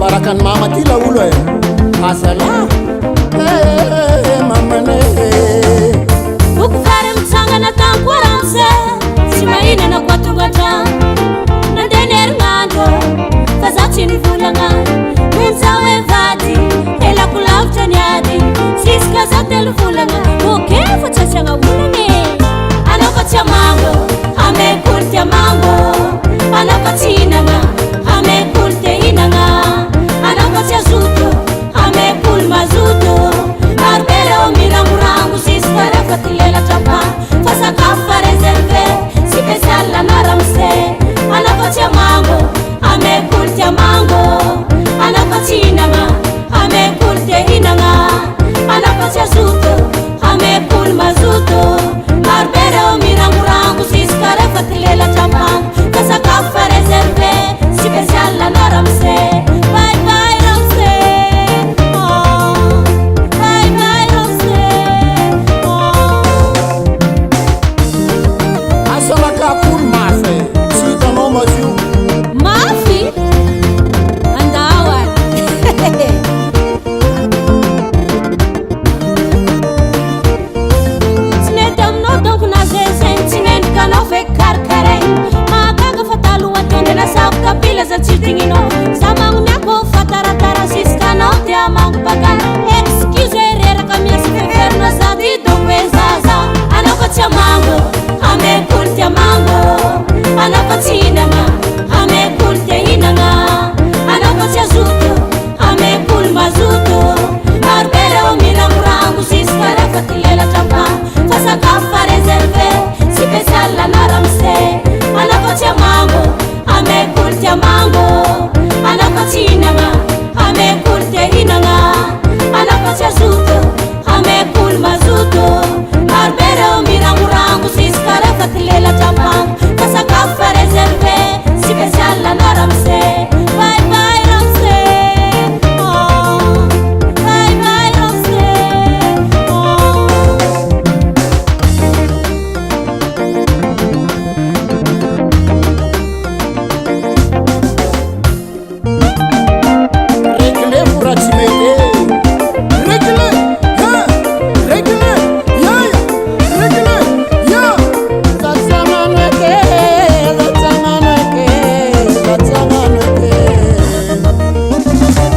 Barakan mama tila ulo asala mamane ukufare mtsanga na tankwaranse simaine na kwatungata na dener ngando kazatini vulanga menzawe vadi ela kulafchanyadi siska zatel vulanga okefa chachanga vulane anakatia mango amekurtia mango anakatinanga amekurte inanga anakatia zuto amekul mazuto arbele o mirangurangu siskare fatilela chapa fasa kafa reserve spesial la naramse anakatia mango amekurtia mango anakatinanga amekurte inanga anakatia zuto amekul mazuto arbele o mirangurangu siskare fatilela chapa fasa kafa reserve spesial la naramse bye bye ramse bye bye ramse asala ka kul mafe sita no mazu mafi andawa Sinetam no donc na zesen sinen kana fe karkare magaga fatalu watonde na sab kapila za chitingino samang nyako fataratara siskana diamang bagan excuse rera kamia siferna zadi dongwezaza anakotia mango amekurtia mango anakotina ma amekurtia inanga anakotia zuto amekul mazuto arbele o mirangurangu siskara fatilela chapa fasa kafa reserve spesial la naramse anakotia mango amekurtia mango anakotina ma amekurtia inanga anakotia zuto amekul mazuto arbele o mirangurangu siskara fatilela chapa fasa kafa reserve spesial la naramse bye bye ramse bye bye ramse regle puratimete regle regle ya regle ya tatsanganweke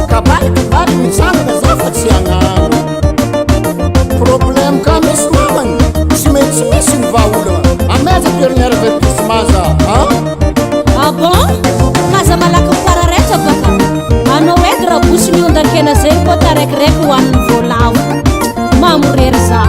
kabali mitsanga zafatsiangano problem kamesmamany tsy maintsy misy ny vaolana ameza toerina revertismaza Ah bon? Kaza malaka parareta baka anao edy raha bosy miondakena zay koa tarekireky ho an'ny voalavo mamorery za